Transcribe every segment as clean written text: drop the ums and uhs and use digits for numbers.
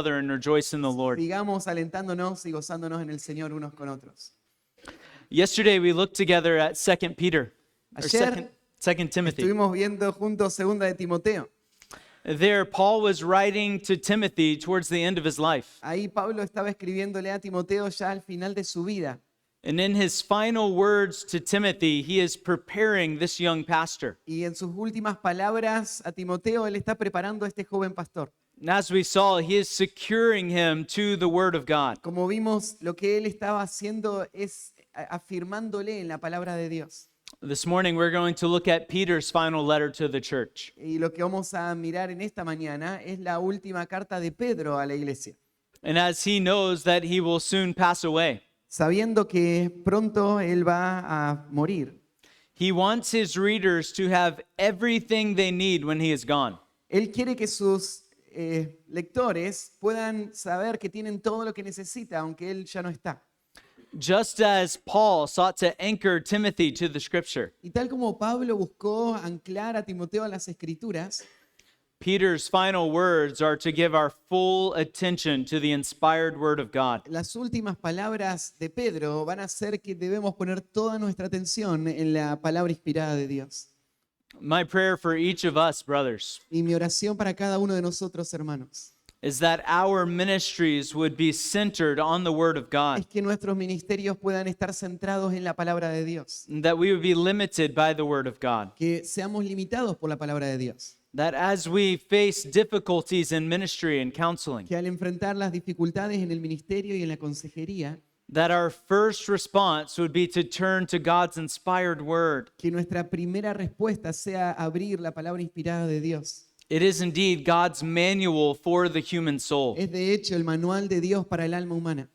other and rejoice in the Lord. Sigamos alentándonos y gozándonos en el Señor unos con otros. Yesterday we looked together at 2 Peter, or Ayer 2 Timothy. Estuvimos viendo juntos segunda de Timoteo. There, Paul was writing to Timothy towards the end of his life. Ahí Pablo estaba escribiéndole a Timoteo ya al final de su vida. And in his final words to Timothy, he is preparing this young pastor. Y en sus últimas palabras a Timoteo, él está preparando a este joven pastor. And as we saw, he is securing him to the Word of God. Como vimos, lo que él estaba haciendo es afirmándole en la palabra de Dios. This morning, we're going to look at Peter's final letter to the church. Y lo que vamos a mirar en esta mañana es la última carta de Pedro a la iglesia. And as he knows that he will soon pass away, Sabiendo que pronto él va a morir, he wants his readers to have everything they need when he is gone. él quiere que sus lectores puedan saber que tienen todo lo que necesita, aunque él ya no está. Just as Paul sought to anchor Timothy to the Scripture, Y tal como Pablo buscó anclar a Timoteo a las Escrituras, Peter's final words are to give our full attention to the inspired Word of God. las últimas palabras de Pedro van a hacer que debemos poner toda nuestra atención en la palabra inspirada de Dios. My prayer for each of us, brothers, Y mi oración para cada uno de nosotros, hermanos, is that our ministries would be centered on the Word of God, es que nuestros ministerios puedan estar centrados en la palabra de Dios, and that we would be limited by the Word of God. que seamos limitados por la palabra de Dios, That as we face difficulties in ministry and counseling, que al enfrentar las dificultades en el ministerio y en la consejería, that our first response would be to turn to God's inspired Word. que nuestra primera respuesta sea abrir la palabra inspirada de Dios. It is indeed God's manual for the human soul. Es de hecho el manual de Dios para el alma humana.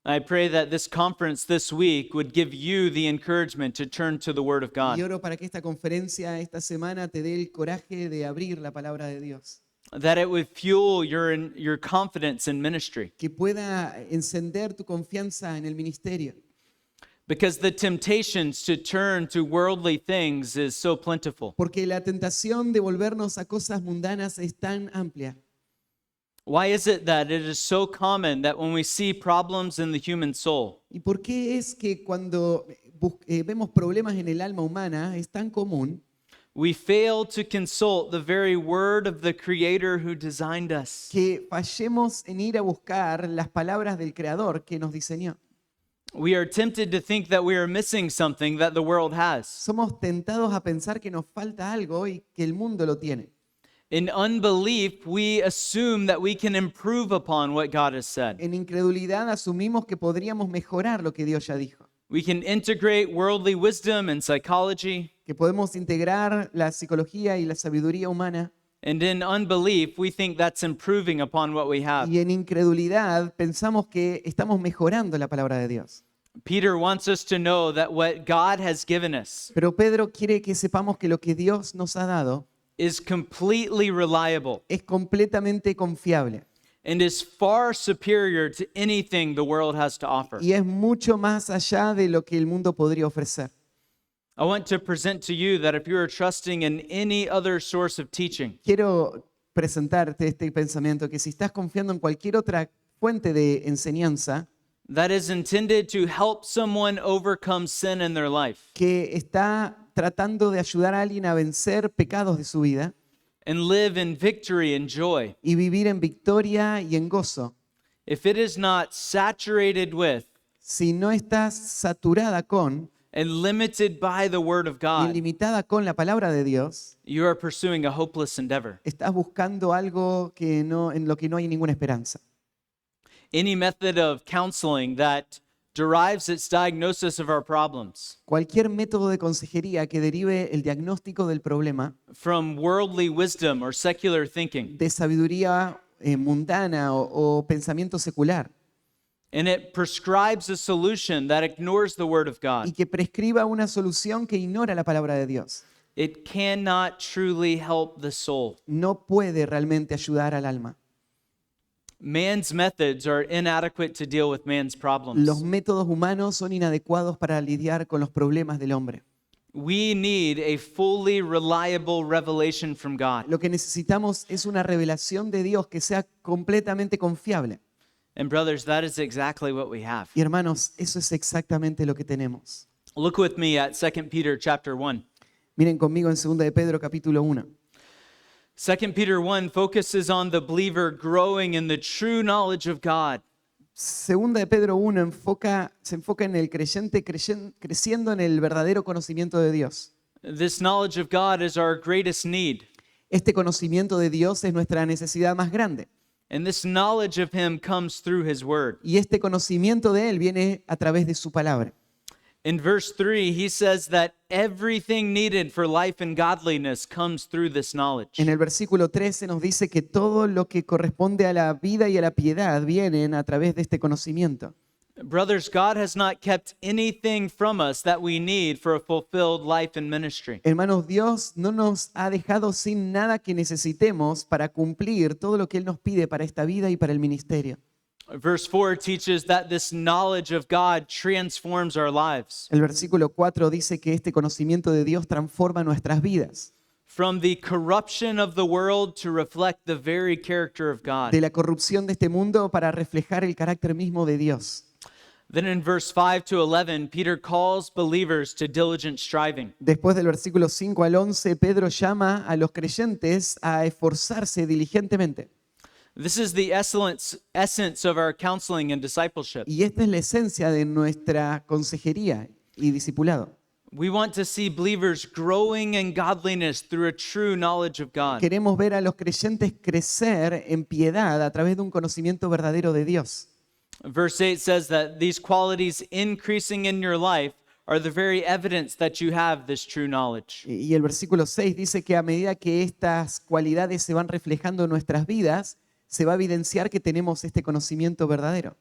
I pray that this conference this week would give you the encouragement to turn to the Word of Y God, oro para que esta conferencia esta semana te dé el coraje de abrir la palabra de Dios, that it would fuel your confidence in ministry. que pueda encender tu confianza en el ministerio, Because the temptations to turn to worldly things is so plentiful. porque la tentación de volvernos a cosas mundanas es tan amplia. Why is it that it is so common that when we see problems in the human soul, ¿Y por qué es que cuando vemos problemas en el alma humana es tan común we fail to consult the very word of the Creator who designed us? que fallemos en ir a buscar las palabras del Creador que nos diseñó? We are tempted to think that we are missing something that the world has. Somos tentados a pensar que nos falta algo y que el mundo lo tiene. In unbelief, we assume that we can improve upon what God has said. En incredulidad asumimos que podríamos mejorar lo que Dios ya dijo, We can integrate worldly wisdom and psychology, que podemos integrar la psicología y la sabiduría humana, and in unbelief, we think that's improving upon what we have. y en incredulidad pensamos que estamos mejorando la palabra de Dios. Peter wants us to know that what God has given us Pero Pedro quiere que sepamos que lo que Dios nos ha dado is completely reliable es completamente confiable and is far superior to anything the world has to offer. y es mucho más allá de lo que el mundo podría ofrecer. I want to present to you that if you are trusting in any other source of teaching, Quiero presentarte este pensamiento, que si estás confiando en cualquier otra fuente de enseñanza that is intended to help someone overcome sin in their life que está tratando de ayudar a alguien a vencer pecados de su vida and live in victory and joy, y vivir en victoria y en gozo, if it is not saturated with si no estás saturada con and limited by the Word of y God, limitada con la palabra de Dios, you are pursuing a hopeless endeavor. estás buscando algo que no, en lo que no hay ninguna esperanza. Any method of counseling that derives its diagnosis of our problems Cualquier método de consejería que derive el diagnóstico del problema from worldly wisdom or secular thinking, de sabiduría mundana o pensamiento secular and it prescribes a solution that ignores the Word of y God, que prescriba una solución que ignora la palabra de Dios, it cannot truly help the soul. no puede realmente ayudar al alma. Man's methods are inadequate to deal with man's problems. Los métodos humanos son inadecuados para lidiar con los problemas del hombre. We need a fully reliable revelation from God. Lo que necesitamos es una revelación de Dios que sea completamente confiable. And brothers, that is exactly what we have. Y hermanos, eso es exactamente lo que tenemos. Look with me at 2 Peter chapter 1. Miren conmigo en 2 de Pedro capítulo 1. 2 Peter 1 focuses on the believer growing in the true knowledge of God. Segunda de Pedro 1 se enfoca en el creyente creciendo en el verdadero conocimiento de Dios. This knowledge of God is our greatest need. Este conocimiento de Dios es nuestra necesidad más grande. And this knowledge of Him comes through His Word. Y este conocimiento de Él viene a través de su palabra. In verse 3, he says that everything needed for life and godliness comes through this knowledge. En el versículo 13 nos dice que todo lo que corresponde a la vida y a la piedad vienen a través de este conocimiento. Brothers, God has not kept anything from us that we need for a fulfilled life and ministry. Hermanos, Dios no nos ha dejado sin nada que necesitemos para cumplir todo lo que Él nos pide para esta vida y para el ministerio. Verse 4 teaches that this knowledge of God transforms our lives. El versículo 4 dice que este conocimiento de Dios transforma nuestras vidas. From the corruption of the world to reflect the very character of God. De la corrupción de este mundo para reflejar el carácter mismo de Dios. Then in verse 5 to 11, Peter calls believers to diligent striving. Después del versículo 5 al 11, Pedro llama a los creyentes a esforzarse diligentemente. This is the essence of our counseling and discipleship. Y esta es la esencia de nuestra consejería y discipulado. We want to see believers growing in godliness through a true knowledge of God. Queremos ver a los creyentes crecer en piedad a través de un conocimiento verdadero de Dios. Verse 8 says that these qualities increasing in your life are the very evidence that you have this true knowledge. Y el versículo 6 dice que a medida que estas cualidades se van reflejando en nuestras vidas, se va a evidenciar que tenemos este conocimiento verdadero.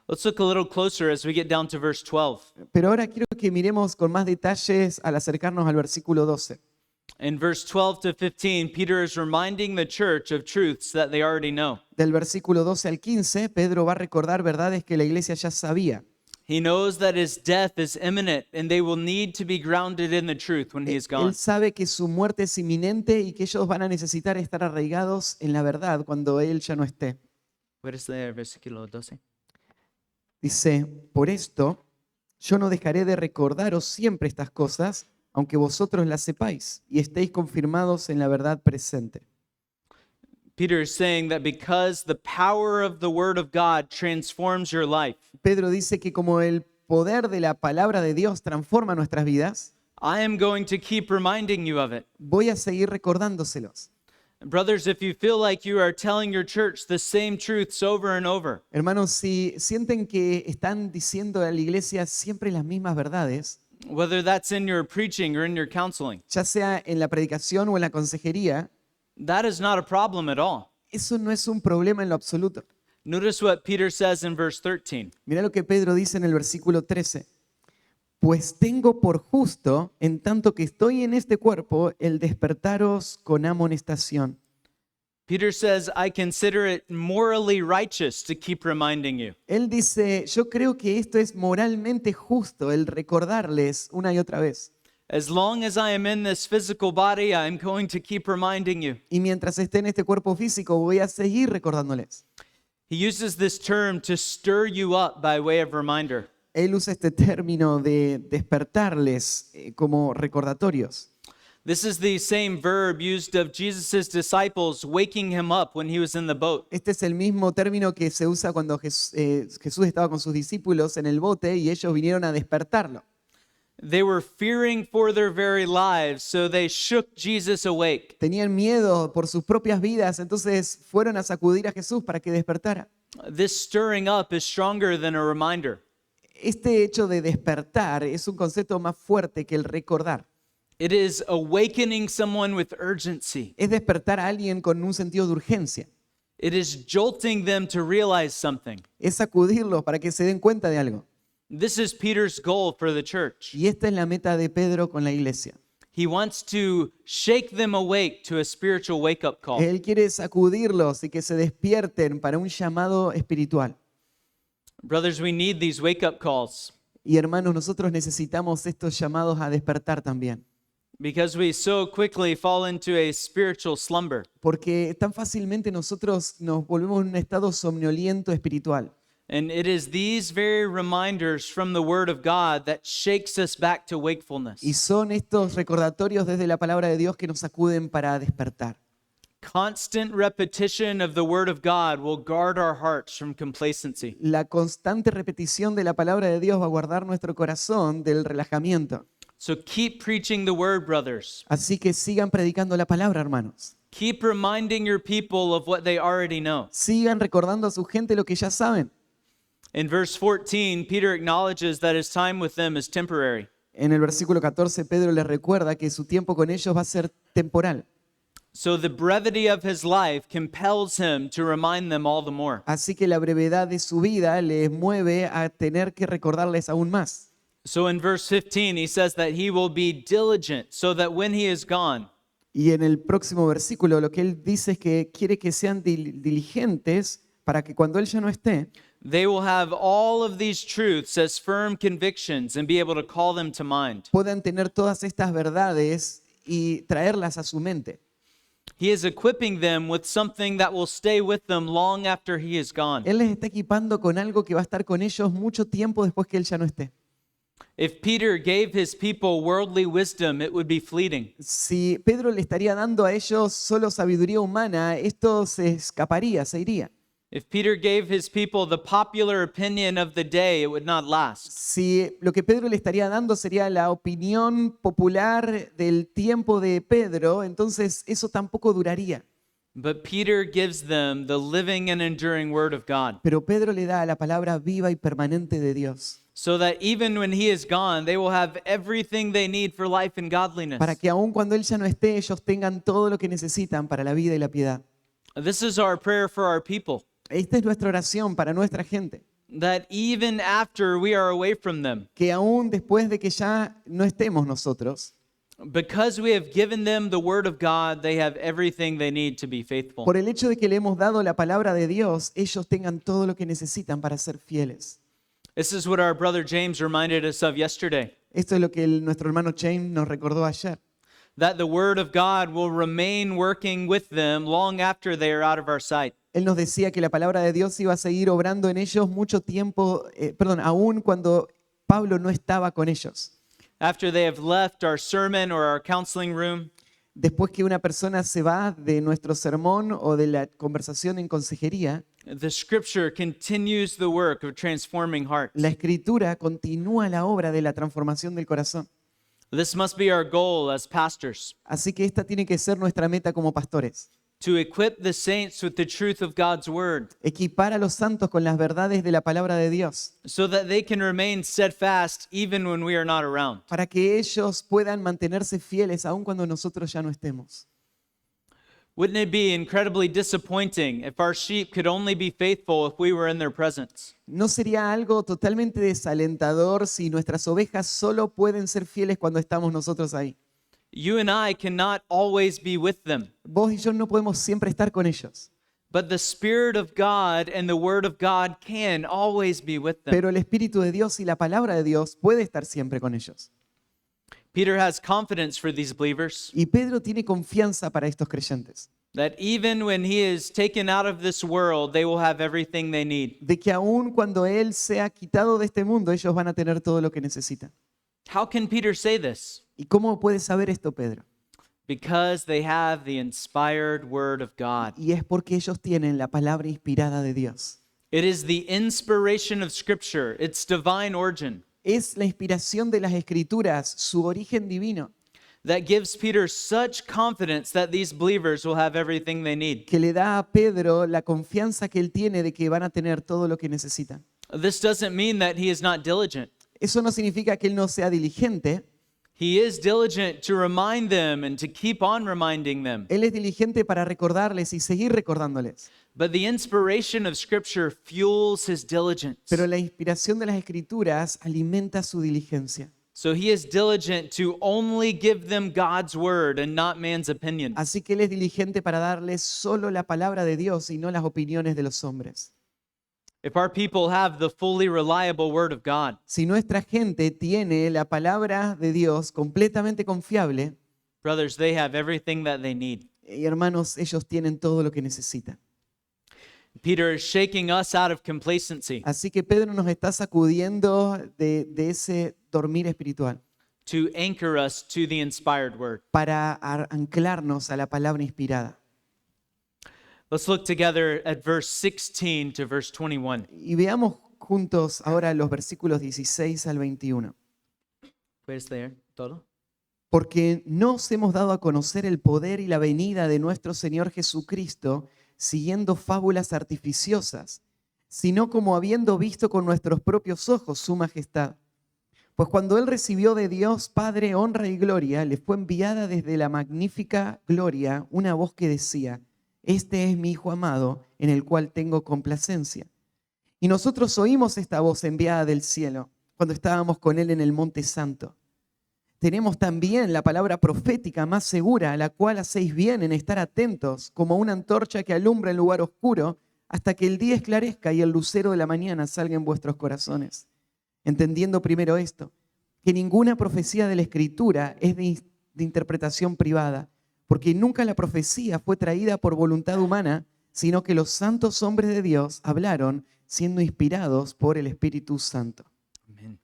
Let's look a little closer as we get down to verse 12. Pero ahora quiero que miremos con más detalles al acercarnos al versículo 12. In verse 12 to 15, Peter is reminding the church of truths that they already know. Del versículo 12 al 15, Pedro va a recordar verdades que la iglesia ya sabía. He knows that his death is imminent and they will need to be grounded in the truth when he is gone. Él sabe que su muerte es inminente y que ellos van a necesitar estar arraigados en la verdad cuando él ya no esté. What is the versículo 12? Dice, por esto yo no dejaré de recordaros siempre estas cosas, aunque vosotros las sepáis y estéis confirmados en la verdad presente. Peter is saying that because the power of the word of God transforms your life, Pedro dice que como el poder de la palabra de Dios transforma nuestras vidas, I am going to keep reminding you of it. voy a seguir recordándoselos. Brothers, if you feel like you are telling your church the same truths over and over, Hermanos, si sienten que están diciendo a la iglesia siempre las mismas verdades, whether that's in your preaching or in your counseling, ya sea en la predicación o en la consejería, that is not a problem at all. eso no es un problema en lo absoluto. Notice what Peter says in verse 13. Mira lo que Pedro dice en el versículo 13. Pues tengo por justo, en tanto que estoy en este cuerpo, el despertaros con amonestación. Peter says, I consider it morally righteous to keep reminding you. Él dice, yo creo que esto es moralmente justo, el recordarles una y otra vez. As long as I am in this physical body, I am going to keep reminding you. Y mientras esté en este cuerpo físico, voy a seguir recordándoles. He uses this term to stir you up by way of reminder. Él usa este término de despertarles como recordatorios. This is the same verb used of Jesus' disciples waking him up when he was in the boat. Este es el mismo término que se usa cuando Jesús estaba con sus discípulos en el bote y ellos vinieron a despertarlo. They were fearing for their very lives, so they shook Jesus awake. Tenían miedo por sus propias vidas, entonces fueron a sacudir a Jesús para que despertara. This stirring up is stronger than a reminder. Este hecho de despertar es un concepto más fuerte que el recordar. It is awakening someone with urgency. Es despertar a alguien con un sentido de urgencia. It is jolting them to realize something. Es sacudirlos para que se den cuenta de algo. This is Peter's goal for the church. Y esta es la meta de Pedro con la iglesia. He wants to shake them awake to a spiritual wake-up call. Él quiere sacudirlos y que se despierten para un llamado espiritual. Brothers, we need these wake-up calls. Y hermanos, nosotros necesitamos estos llamados a despertar también, because we so quickly fall into a spiritual slumber. porque tan fácilmente nosotros nos volvemos en un estado somnoliento espiritual. And it is these very reminders from the Word of God that shakes us back to wakefulness. Y son estos recordatorios desde la palabra de Dios que nos sacuden para despertar. Constant repetition of the Word of God will guard our hearts from complacency. La constante repetición de la palabra de Dios va a guardar nuestro corazón del relajamiento. So keep preaching the Word, brothers. Así que sigan predicando la palabra, hermanos. Keep reminding your people of what they already know. Sigan recordando a su gente lo que ya saben. In verse 14, Peter acknowledges that his time with them is temporary. En el versículo 14, Pedro les recuerda que su tiempo con ellos va a ser temporal. So the brevity of his life compels him to remind them all the more. Así que la brevedad de su vida les mueve a tener que recordarles aún más. So in verse 15, he says that he will be diligent so that when he is gone, Y en el próximo versículo lo que él dice es que quiere que sean diligentes para que cuando él ya no esté, they will have all of these truths as firm convictions and be able to call them to mind. puedan tener todas estas verdades y traerlas a su mente. He is equipping them with something that will stay with them long after he is gone. Él les está equipando con algo que va a estar con ellos mucho tiempo después que él ya no esté. If Peter gave his people worldly wisdom, it would be fleeting. Si Pedro le estaría dando a ellos solo sabiduría humana, esto se escaparía, se iría. If Peter gave his people the popular opinion of the day, it would not last. Si lo que Pedro le estaría dando sería la opinión popular del tiempo de Pedro, entonces eso tampoco duraría. But Peter gives them the living and enduring word of God, Pero Pedro le da la palabra viva y permanente de Dios, so that even when he is gone, they will have everything they need for life and godliness. para que aun cuando él ya no esté, ellos tengan todo lo que necesitan para la vida y la piedad. This is our prayer for our people, Esta es nuestra oración para nuestra gente, that even after we are away from them, que aún después de que ya no estemos nosotros, because we have given them the word of God, they have everything they need to be faithful. por el hecho de que le hemos dado la palabra de Dios, ellos tengan todo lo que necesitan para ser fieles. This is what our brother James reminded us of yesterday, Esto es lo que nuestro hermano James nos recordó ayer, that the word of God will remain working with them long after they are out of our sight. Él nos decía que la palabra de Dios iba a seguir obrando en ellos mucho tiempo, aún cuando Pablo no estaba con ellos. After they have left our sermon or our counseling room, Después que una persona se va de nuestro sermón o de la conversación en consejería, the scripture continues the work of transforming hearts. la escritura continúa la obra de la transformación del corazón. This must be our goal as pastors, Así que esta tiene que ser nuestra meta como pastores. to equip the saints with the truth of God's word, Equipar a los santos con las verdades de la palabra de Dios, so that they can remain steadfast even when we are not around. para que ellos puedan mantenerse fieles aun cuando nosotros ya no estemos. Wouldn't it be incredibly disappointing if our sheep could only be faithful if we were in their presence? ¿No sería algo totalmente desalentador si nuestras ovejas solo pueden ser fieles cuando estamos nosotros ahí? You and I cannot always be with them, Vos y yo no podemos siempre estar con ellos, but the Spirit of God and the Word of God can always be with them. pero el Espíritu de Dios y la palabra de Dios puede estar siempre con ellos. Peter has confidence for these believers Y Pedro tiene confianza para estos creyentes, that even when he is taken out of this world, they will have everything they need. de que aun cuando Él sea quitado de este mundo, ellos van a tener todo lo que necesitan. How can Peter say this? ¿Y cómo puedes saber esto, Pedro? Because they have the inspired Word of God. Y es porque ellos tienen la palabra inspirada de Dios. It is the inspiration of Scripture, its divine origin, Es la inspiración de las Escrituras, su origen divino, that gives Peter such confidence that these believers will have everything they need. que le da a Pedro la confianza que él tiene de que van a tener todo lo que necesitan. This doesn't mean that he is not diligent. Eso no significa que él no sea diligente. He is diligent to remind them and to keep on reminding them. Él es diligente para recordarles y seguir recordándoles. But the inspiration of Scripture fuels his diligence. Pero la inspiración de las Escrituras alimenta su diligencia. So he is diligent to only give them God's word and not man's opinion. Así que él es diligente para darles solo la palabra de Dios y no las opiniones de los hombres. If our people have the fully reliable Word of God, Si nuestra gente tiene la palabra de Dios completamente confiable, brothers, they have everything that they need. y hermanos, ellos tienen todo lo que necesitan. Peter is shaking us out of complacency Así que Pedro nos está sacudiendo de ese dormir espiritual to anchor us to the inspired Word. para anclarnos a la palabra inspirada. Let's look together at verse 16 to verse 21. Y veamos juntos ahora los versículos 16 al 21. ¿Puedes leer todo? Porque no os hemos dado a conocer el poder y la venida de nuestro Señor Jesucristo siguiendo fábulas artificiosas, sino como habiendo visto con nuestros propios ojos su majestad. Pues cuando Él recibió de Dios Padre honra y gloria, le fue enviada desde la magnífica gloria una voz que decía: Este es mi Hijo amado, en el cual tengo complacencia. Y nosotros oímos esta voz enviada del cielo cuando estábamos con Él en el Monte Santo. Tenemos también la palabra profética más segura, a la cual hacéis bien en estar atentos, como una antorcha que alumbra en lugar oscuro, hasta que el día esclarezca y el lucero de la mañana salga en vuestros corazones. Entendiendo primero esto, que ninguna profecía de la Escritura es de interpretación privada, porque nunca la profecía fue traída por voluntad humana, sino que los santos hombres de Dios hablaron siendo inspirados por el Espíritu Santo. Amen.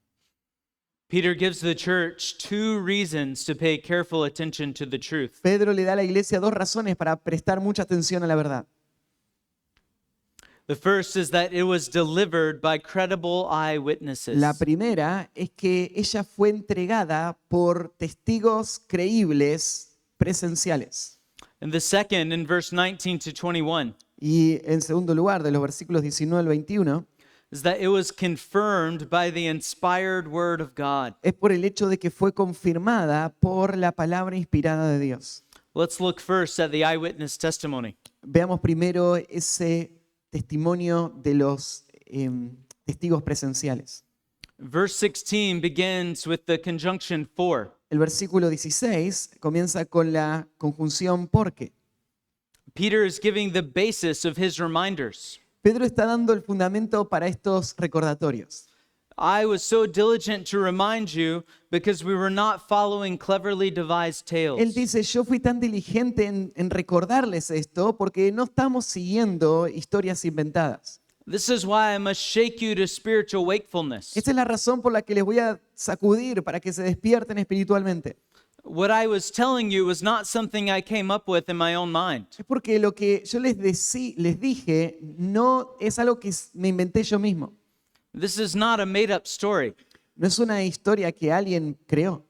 Peter gives the church two reasons to pay careful attention to the truth. Pedro le da a la iglesia dos razones para prestar mucha atención a la verdad. The first is that it was delivered by credible eyewitnesses. La primera es que ella fue entregada por testigos creíbles presenciales. And the second, in verse 19 to 21, Y en segundo lugar, de los versículos 19 al 21, is that it was confirmed by the inspired word of God. es por el hecho de que fue confirmada por la palabra inspirada de Dios. Let's look first at the eyewitness testimony. Veamos primero ese testimonio de los testigos presenciales. Verse 16 begins with the conjunction for. El versículo 16 comienza con la conjunción porque. Peter is giving the basis of his reminders. Pedro está dando el fundamento para estos recordatorios. I was so diligent to remind you because we were not following cleverly devised Él tales. dice, yo fui tan diligente en recordarles esto porque no estamos siguiendo historias inventadas. This is why I must shake you to spiritual wakefulness. Esta es la razón por la que les voy a sacudir para que se despierten espiritualmente. What I was telling you was not something I came up with in my own mind. Es porque lo que yo les dije no es algo que me inventé yo mismo. This is not a made-up story. No es una historia que alguien creó.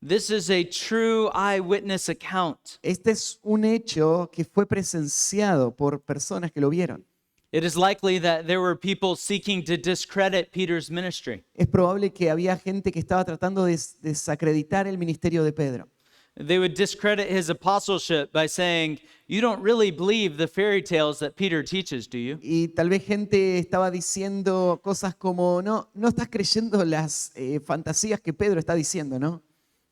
This is a true eyewitness account. Este es un hecho que fue presenciado por personas que lo vieron. It is likely that there were people seeking to discredit Peter's ministry. Es probable que había gente que estaba tratando de desacreditar el ministerio de Pedro. They would discredit his apostleship by saying, "You don't really believe the fairy tales that Peter teaches, do you?" Y tal vez gente estaba diciendo cosas como, no estás creyendo las fantasías que Pedro está diciendo, ¿no?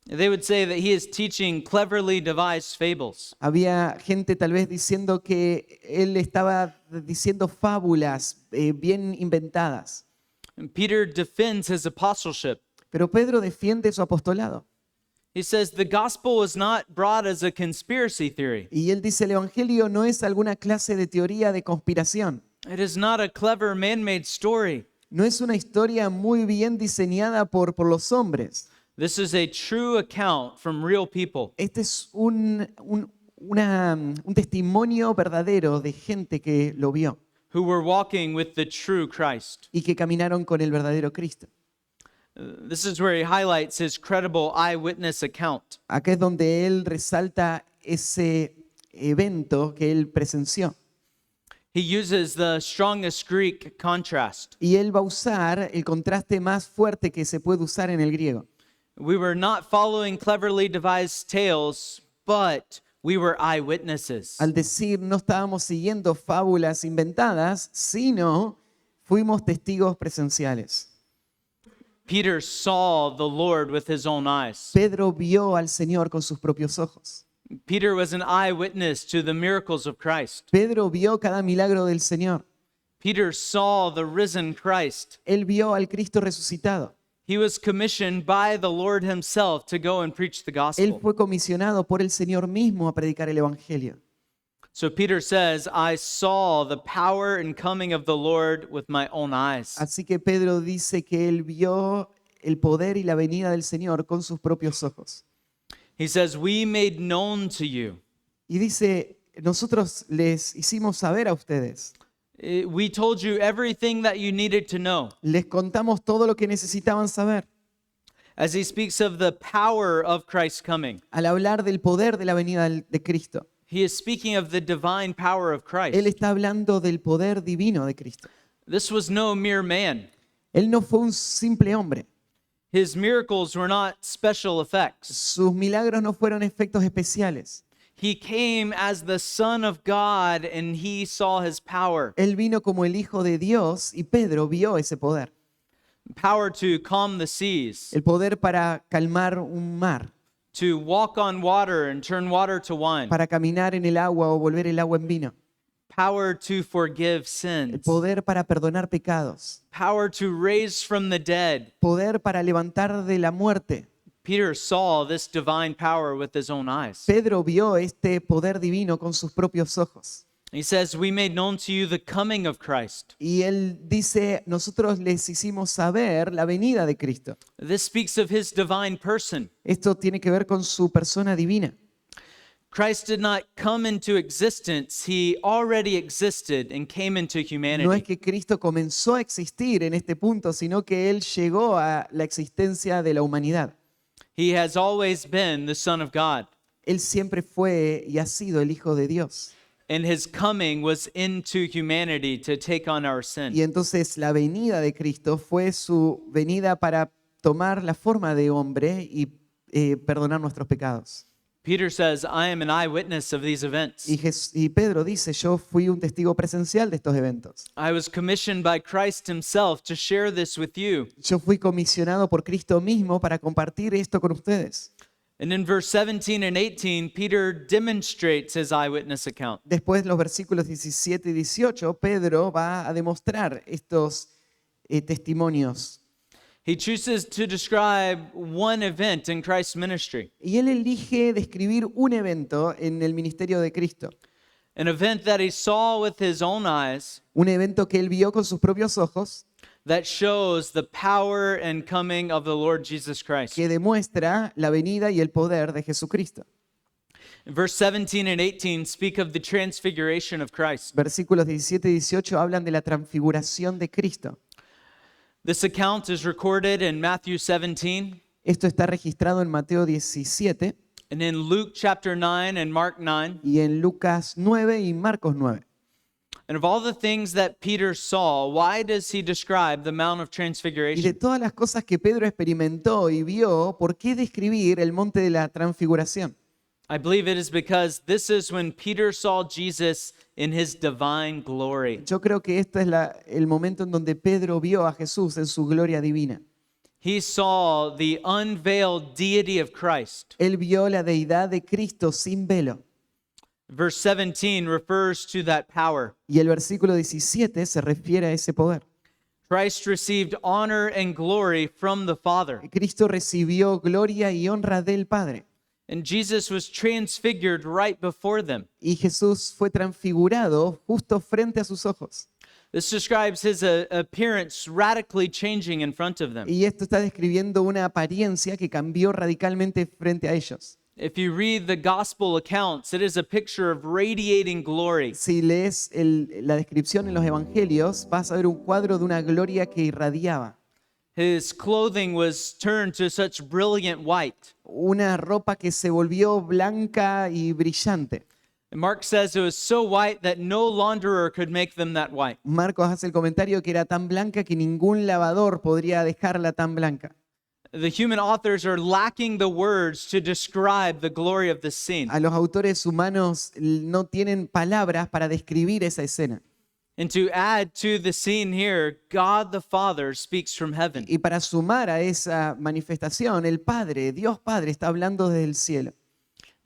They would say that he is teaching cleverly devised fables. Había gente tal vez diciendo que él estaba diciendo fábulas bien inventadas. And Peter defends his apostleship. Pero Pedro defiende su apostolado. He says the gospel was not brought as a conspiracy theory. Y él dice, el evangelio no es alguna clase de teoría de conspiración. It is not a clever man-made story. No es una historia muy bien diseñada por los hombres. This is a true account from real people. Este es un testimonio verdadero de gente que lo vio Who were walking with the true Christ. y que caminaron con el verdadero Cristo. This is where he highlights his credible eyewitness account. Acá es donde él resalta ese evento que él presenció. He uses the strongest Greek contrast. Y él va a usar el contraste más fuerte que se puede usar en el griego. We were not following cleverly devised tales, but we were eyewitnesses. Al decir, no estábamos siguiendo fábulas inventadas, sino fuimos testigos presenciales. Peter saw the Lord with his own eyes. Pedro vio al Señor con sus propios ojos. Peter was an eyewitness to the miracles of Christ. Pedro vio cada milagro del Señor. Peter saw the risen Christ. Él vio al Cristo resucitado. He was commissioned by the Lord himself to go and preach the Él gospel. fue comisionado por el Señor mismo a predicar el Evangelio. So Peter says, I saw the power and coming of the Lord with my own eyes. Así que Pedro dice que él vio el poder y la venida del Señor con sus propios ojos. He says, we made known to you. Y dice, nosotros les hicimos saber a ustedes, We told you everything that you needed to know. les contamos todo lo que necesitaban saber. As he speaks of the power of Christ's coming, Al hablar del poder de la venida de Cristo, he is speaking of the divine power of él Christ. está hablando del poder divino de Cristo. This was no mere man. Él no fue un simple hombre. His miracles were not special effects. Sus milagros no fueron efectos especiales. He came as the Son of God and he saw his power. Él vino como el Hijo de Dios y Pedro vio ese poder. Power to calm the seas, El poder para calmar un mar, to walk on water and turn water to wine. para caminar en el agua o volver el agua en vino. Power to forgive El sins. poder para perdonar pecados. Power to raise from the dead. Poder para levantar de la muerte. Peter saw this divine power with his own eyes. Pedro vio este poder divino con sus propios ojos. He says, we made known to you the coming of Christ. Y él dice, nosotros les hicimos saber la venida de Cristo. This speaks of his divine person. Esto tiene que ver con su persona divina. Christ did not come into existence. He already existed and came into No es humanity. que Cristo comenzó a existir en este punto, sino que Él llegó a la existencia de la humanidad. He has always been the Son of God. Él siempre fue y ha sido el Hijo de Dios. And his coming was into humanity to take on our sin. Y entonces la venida de Cristo fue su venida para tomar la forma de hombre y perdonar nuestros pecados. Peter says, I am an eyewitness of these events. Y Pedro dice, yo fui un testigo presencial de estos eventos. I was commissioned by Christ himself to share this with you. Yo fui comisionado por Cristo mismo para compartir esto con ustedes. And in verse 17 and 18, Peter demonstrates his eyewitness account. Después, los versículos 17 y 18, Pedro va a demostrar estos testimonios. He chooses to describe one event in Christ's ministry, Y él elige describir un evento en el ministerio de Cristo. an event that he saw with his own eyes Un evento que él vio con sus propios ojos, that shows the power and coming of the Lord Jesus Christ. que demuestra la venida y el poder de Jesucristo. Verse 17 and 18 speak of the transfiguration of Christ. Versículos 17 y 18 hablan de la transfiguración de Cristo. This account is recorded in Matthew 17 Esto está registrado en Mateo 17 and in Luke chapter 9 and Mark 9. y en Lucas 9 y Marcos 9. And of all the things that Peter saw, why does he describe the Mount of Y de Transfiguration? todas las cosas que Pedro experimentó y vio, ¿por qué describir el monte de la transfiguración? I believe it is because this is when Peter saw Jesus in his divine glory. Yo creo que este es el momento en donde Pedro vio a Jesús en su gloria divina. He saw the unveiled deity of Christ. Él vio la deidad de Cristo sin velo. Verse 17 refers to that power. Y el versículo 17 se refiere a ese poder. Christ received honor and glory from the Father, Cristo recibió gloria y honra del Padre. and Jesus was transfigured right before them. Y Jesús fue transfigurado justo frente a sus ojos. This describes his appearance radically changing in front of them. Y esto está describiendo una apariencia que cambió radicalmente frente a ellos. If you read the gospel accounts, it is a picture of radiating glory. Si lees la descripción en los evangelios, vas a ver un cuadro de una gloria que irradiaba. His clothing was turned to such brilliant white. Una ropa que se volvió blanca y brillante. And Mark says it was so white that no launderer could make them that white. Marcos hace el comentario que era tan blanca que ningún lavador podría dejarla tan blanca. The human authors are lacking the words to describe the glory of this scene. A los autores humanos no tienen palabras para describir esa escena. And to add to the scene here, God the Father speaks from heaven. Y para sumar a esa manifestación, el Padre, Dios Padre, está hablando desde el cielo.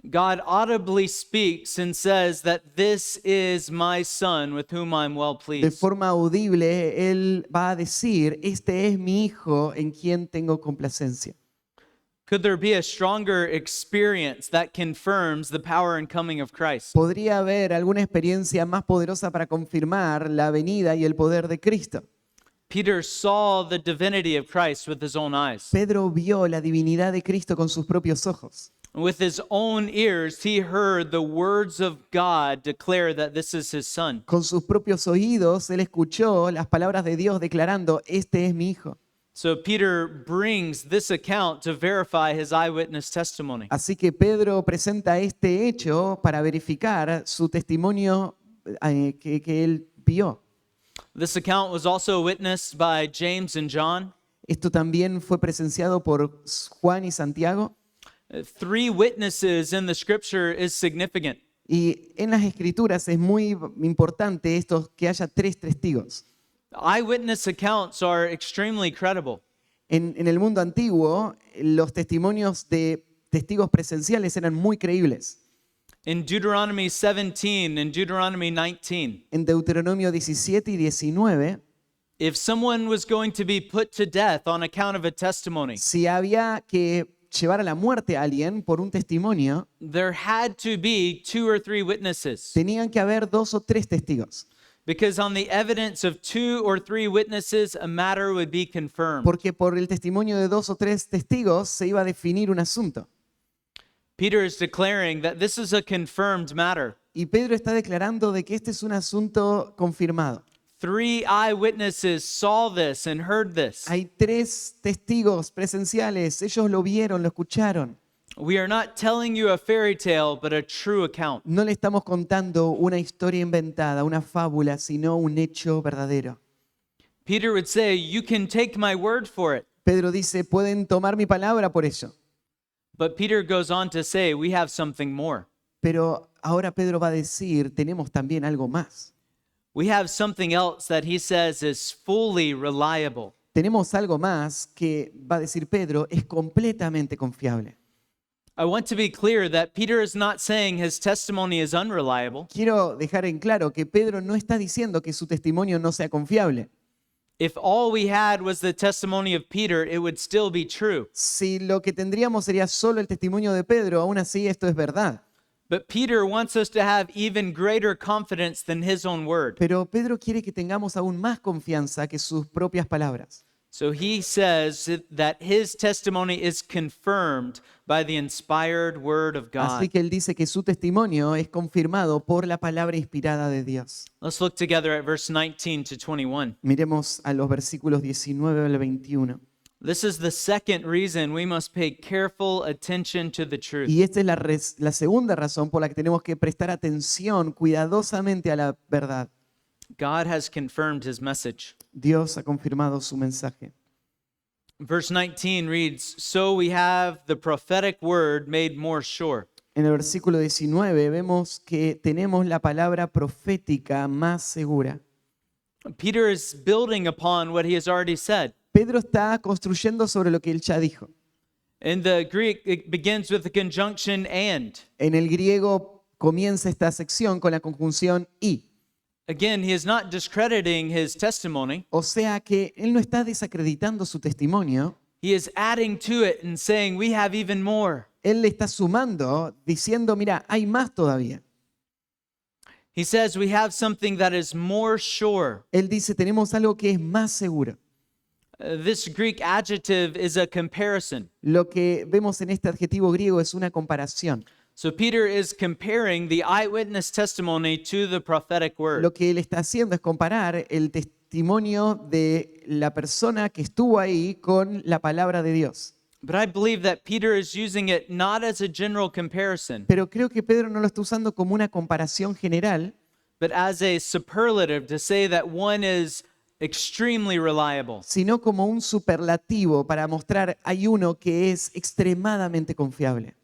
God audibly speaks and says that this is my son with whom I'm well De pleased. forma audible, Él va a decir, este es mi hijo en quien tengo complacencia. Could there be a stronger experience that confirms the power and coming of Christ? ¿Podría haber alguna experiencia más poderosa para confirmar la venida y el poder de Cristo? Peter saw the divinity of Christ with his own eyes. Pedro vio la divinidad de Cristo con sus propios ojos. With his own ears, he heard the words of God declare that this is his son. Con sus propios oídos, él escuchó las palabras de Dios declarando, este es mi hijo. So Peter brings this account to verify his eyewitness testimony. Así que Pedro presenta este hecho para verificar su testimonio que él vio. This account was also witnessed by James and John. Esto también fue presenciado por Juan y Santiago. 3 witnesses in the scripture is significant. Y en las escrituras es muy importante esto, que haya 3 testigos. Eyewitness accounts are extremely credible. En el mundo antiguo, los testimonios de testigos presenciales eran muy creíbles. In Deuteronomy 17 and Deuteronomy 19, En Deuteronomio 17 y 19, if someone was going to be put to death on account of a testimony, si había que llevar a la muerte a alguien por un testimonio, there had to be 2 or 3 witnesses. tenían que haber 2 o 3 testigos. Because on the evidence of 2 or 3 witnesses, a matter would be confirmed. Porque por el testimonio de 2 o 3 testigos se iba a definir un asunto. Peter is declaring that this is a confirmed matter. Y Pedro está declarando de que este es un asunto confirmado. 3 eyewitnesses saw this and heard this. Hay 3 testigos presenciales, ellos lo vieron, lo escucharon. We are not telling you a fairy tale, but a true account. No le estamos contando una historia inventada, una fábula, sino un hecho verdadero. Peter would say, you can take my word for it. Pedro dice, pueden tomar mi palabra por ello. But Peter goes on to say, we have something more. Pero ahora Pedro va a decir, tenemos también algo más. We have something else that he says is fully reliable. Tenemos algo más que, va a decir Pedro, es completamente confiable. I want to be clear that Peter is not saying his testimony is unreliable. Quiero dejar en claro que Pedro no está diciendo que su testimonio no sea confiable. If all we had was the testimony of Peter, it would still be true. Si lo que tendríamos sería solo el testimonio de Pedro, aún así esto es verdad. But Peter wants us to have even greater confidence than his own word. Pero Pedro quiere que tengamos aún más confianza que sus propias palabras. So he says that his testimony is confirmed by the inspired word of Así God. que él dice que su testimonio es confirmado por la palabra inspirada de Dios. Let's look together at verse 19 to 21. Miremos a los versículos 19 al 21. This is the second reason we must pay careful attention to the truth. Y esta es la segunda razón por la que tenemos que prestar atención cuidadosamente a la verdad. God has confirmed his message. Dios ha confirmado su mensaje. Verse 19 reads, so we have the prophetic word made more sure. En el versículo 19 vemos que tenemos la palabra profética más segura. Peter is building upon what he has already said. Pedro está construyendo sobre lo que él ya dijo. In the Greek, it begins with the conjunction and. En el griego comienza esta sección con la conjunción y. Again, he is not discrediting his testimony. O sea que él no está desacreditando su testimonio, He is adding to it and saying, we have even more. él le está sumando diciendo, mira, hay más todavía. He says we have something that is more sure. Él dice, tenemos algo que es más seguro. This Greek adjective is a comparison. Lo que vemos en este adjetivo griego es una comparación. So Peter is comparing the eyewitness testimony to the prophetic word. Lo que él está haciendo es comparar el testimonio de la persona que estuvo ahí con la palabra de Dios. But I believe that Peter is using it not as a general comparison, Pero creo que Pedro no lo está usando como una comparación general, but as a superlative to say that one is extremely reliable. sino como un superlativo para mostrar hay uno que es extremadamente confiable.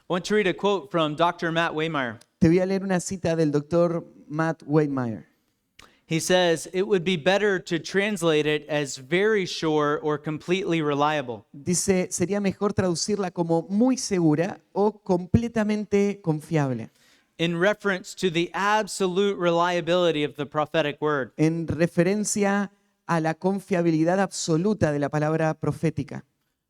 I want to read a quote from Dr. Matt Waymeyer. Te voy a leer una cita del doctor Matt Waymeyer. He says it would be better to translate it as very sure or completely reliable. Dice, sería mejor traducirla como muy segura o completamente confiable, In reference to the absolute reliability of the prophetic word. en referencia a la confiabilidad absoluta de la palabra profética,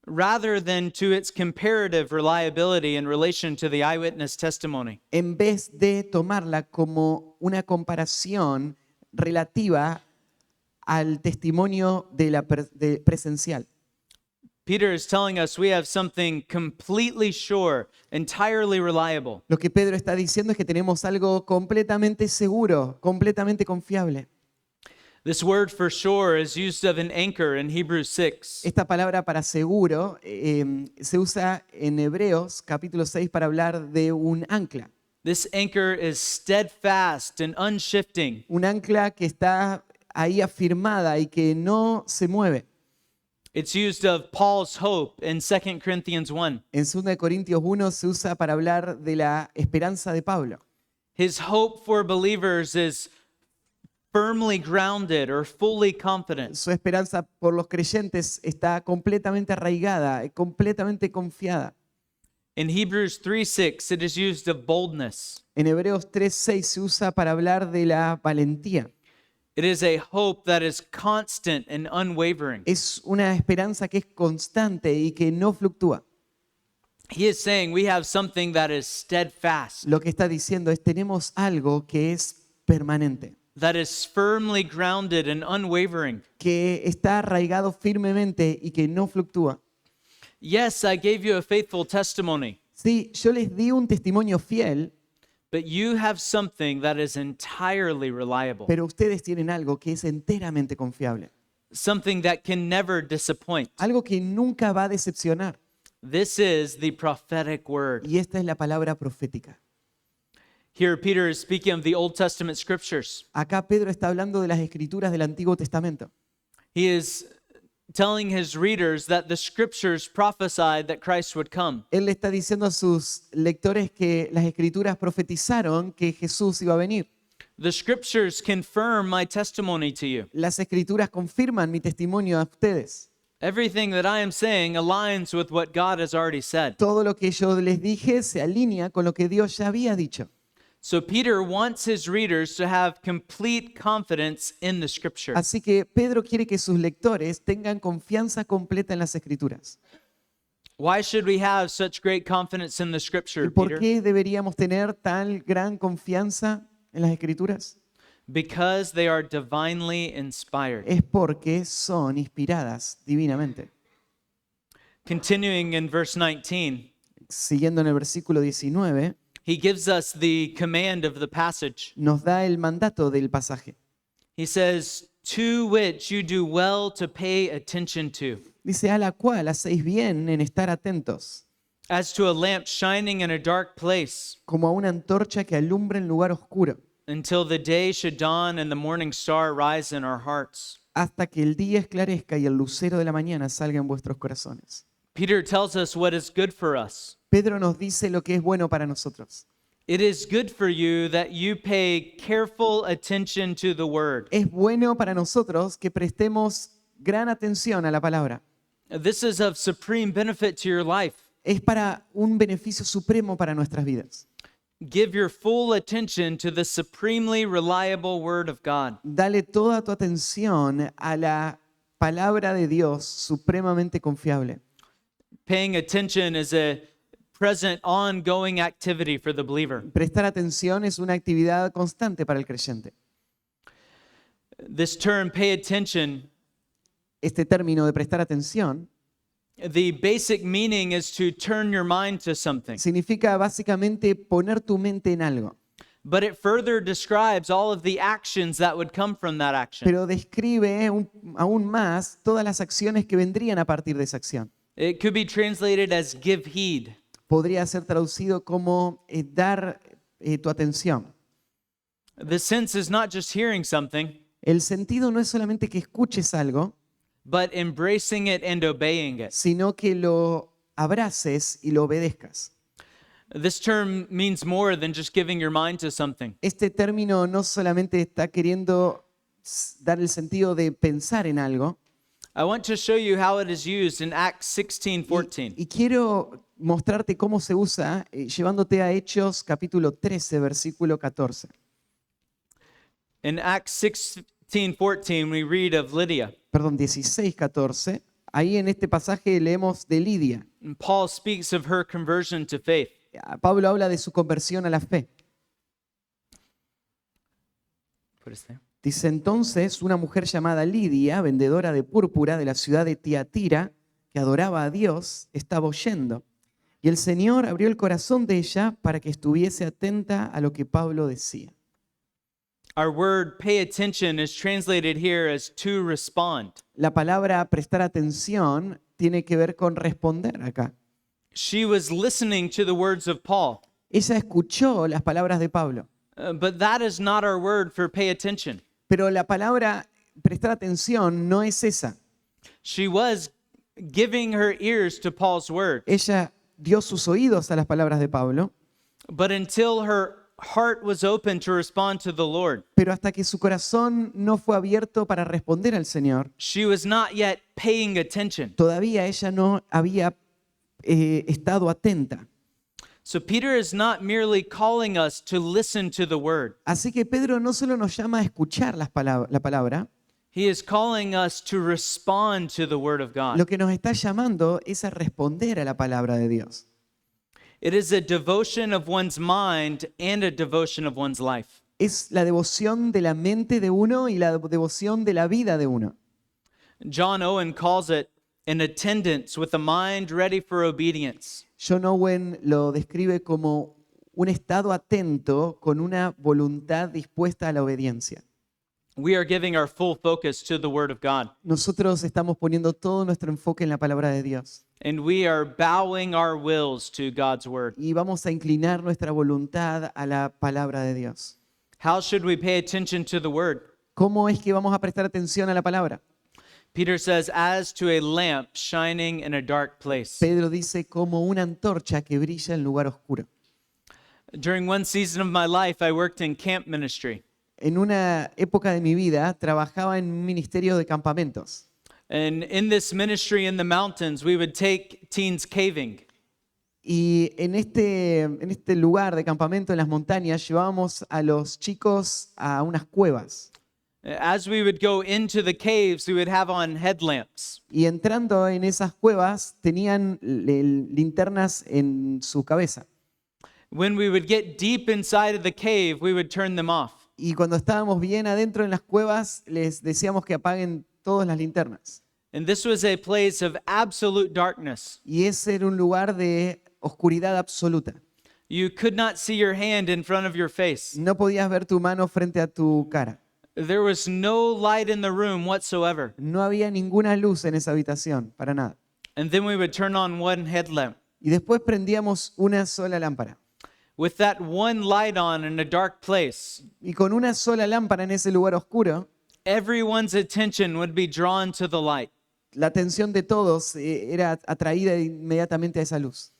Rather than to its comparative reliability in relation to the eyewitness testimony. en vez de tomarla como una comparación relativa al testimonio de presencial. Peter is telling us we have something completely sure, entirely reliable. Lo que Pedro está diciendo es que tenemos algo completamente seguro, completamente confiable. This word for sure is used of an anchor in Hebrews 6. Esta palabra para seguro se usa en Hebreos capítulo 6 para hablar de un ancla. This anchor is steadfast and unshifting. Un ancla que está ahí afirmada y que no se mueve. It's used of Paul's hope in 2 Corinthians 1. En 2 Corintios 1 se usa para hablar de la esperanza de Pablo. His hope for believers is firmly grounded or fully confident. Su esperanza por los creyentes está completamente arraigada, completamente confiada. In Hebrews 3:6, it is used of boldness. En Hebreos 3:6 se usa para hablar de la valentía. It is a hope that is constant and unwavering. Es una esperanza que es constante y que no fluctúa. He is saying we have something that is steadfast, Lo que está diciendo es tenemos algo que es permanente, that is firmly grounded and unwavering. que está arraigado firmemente y que no fluctúa. Yes, I gave you a faithful testimony, Sí, yo les di un testimonio fiel, but you have something that is entirely reliable, pero ustedes tienen algo que es enteramente confiable, something that can never disappoint. algo que nunca va a decepcionar. This is the prophetic word. Y esta es la palabra profética. Here, Peter is speaking of the Old Testament scriptures. Acá Pedro está hablando de las escrituras del Antiguo Testamento. He is telling his readers that the scriptures prophesied that Christ would come. Él le está diciendo a sus lectores que las escrituras profetizaron que Jesús iba a venir. The scriptures confirm my testimony to you. Las escrituras confirman mi testimonio a ustedes. Everything that I am saying aligns with what God has already said. Todo lo que yo les dije se alinea con lo que Dios ya había dicho. So Peter wants his readers to have complete confidence in the scripture. Así que Pedro quiere que sus lectores tengan confianza completa en las escrituras. Why should we have such great confidence in the scripture, ¿Y por Peter? qué deberíamos tener tal gran confianza en las escrituras? Because they are divinely inspired. Es porque son inspiradas divinamente. Continuing in verse 19, Siguiendo en el versículo 19, he gives us the command of the passage. nos da el mandato del pasaje. He says, to which you do well to pay attention to, Dice, a la cual hacéis bien en estar atentos, as to a lamp shining in a dark place, como a una antorcha que alumbra en lugar oscuro, until the day should dawn and the morning star rise in our hearts. hasta que el día esclarezca y el lucero de la mañana salga en vuestros corazones. Peter tells us what is good for us. Pedro nos dice lo que es bueno para nosotros. It is good for you that you pay careful attention to the word. Es bueno para nosotros que prestemos gran atención a la palabra. This is of supreme benefit to your life. Es para un beneficio supremo para nuestras vidas. Give your full attention to the supremely reliable word of God. Dale toda tu atención a la palabra de Dios supremamente confiable. Paying attention is a present, ongoing activity for the believer. Prestar atención es una actividad constante para el creyente. This term, pay attention, Este término de prestar atención the basic meaning is to turn your mind to something. significa básicamente poner tu mente en algo, But it further describes all of the actions that would come from that action. pero describe aún más todas las acciones que vendrían a partir de esa acción. It could be translated as give heed. Podría ser traducido como dar tu atención. The sense is not just hearing something, El sentido no es solamente que escuches algo, but embracing it and obeying it. sino que lo abraces y lo obedezcas. This term means more than just giving your mind to something. Este término no solamente está queriendo dar el sentido de pensar en algo. I want to show you how it is used in Acts 16:14. Y quiero mostrarte cómo se usa, llevándote a Hechos capítulo 13, versículo 14. In Acts 16:14, we read of Lydia. Perdón, 16, 14. Ahí en este pasaje leemos de Lidia. And Paul speaks of her conversion to faith. Pablo habla de su conversión a la fe. What is there? Dice entonces, una mujer llamada Lidia, vendedora de púrpura de la ciudad de Tiatira, que adoraba a Dios, estaba oyendo. Y el Señor abrió el corazón de ella para que estuviese atenta a lo que Pablo decía. Our word pay attention is translated here as to respond. La palabra prestar atención tiene que ver con responder acá. She was listening to the words of Paul. Ella escuchó las palabras de Pablo, But that is not our word for pay attention. pero la palabra prestar atención no es esa. She was giving her ears to Paul's word. Ella dio sus oídos a las palabras de Pablo, But until her heart was open to respond to the Lord, pero hasta que su corazón no fue abierto para responder al Señor, she was not yet paying attention. todavía ella no había estado atenta. So Peter is not merely calling us to listen to the word. Así que Pedro no solo nos llama a escuchar la palabra, He is calling us to respond to the word of God. lo que nos está llamando es a responder a la palabra de Dios. It is a devotion of one's mind and a devotion of one's life. Es la devoción de la mente de uno y la devoción de la vida de uno. John Owen calls it an attendance with a mind ready for obedience. John Owen lo describe como un estado atento con una voluntad dispuesta a la obediencia. We are giving our full focus to the word of God, Nosotros estamos poniendo todo nuestro enfoque en la palabra de Dios and we are bowing our wills to God's word. y vamos a inclinar nuestra voluntad a la palabra de Dios. How should we pay attention to the word? ¿Cómo es que vamos a prestar atención a la palabra? Peter says, as to a lamp shining in a dark place. Pedro dice como una antorcha que brilla en lugar oscuro. During one season of my life, I worked in camp ministry. En una época de mi vida trabajaba en un ministerio de campamentos. And in this ministry in the mountains, we would take teens caving. Y en este lugar de campamento en las montañas llevábamos a los chicos a unas cuevas. As we would go into the caves, we would have on headlamps. Y entrando en esas cuevas tenían linternas en su cabeza. When we would get deep inside of the cave, we would turn them off. Y cuando estábamos bien adentro en las cuevas, les decíamos que apaguen todas las linternas. And this was a place of absolute darkness. Y ese era un lugar de oscuridad absoluta. You could not see your hand in front of your face. No podías ver tu mano frente a tu cara. There was no light in the room whatsoever. No había ninguna luz en esa habitación, para nada. And then we would turn on one headlamp. Y después prendíamos una sola lámpara. With that one light on in a dark place, Y con una sola lámpara en ese lugar oscuro, everyone's attention would be drawn to the light. la atención de todos era atraída inmediatamente a esa luz.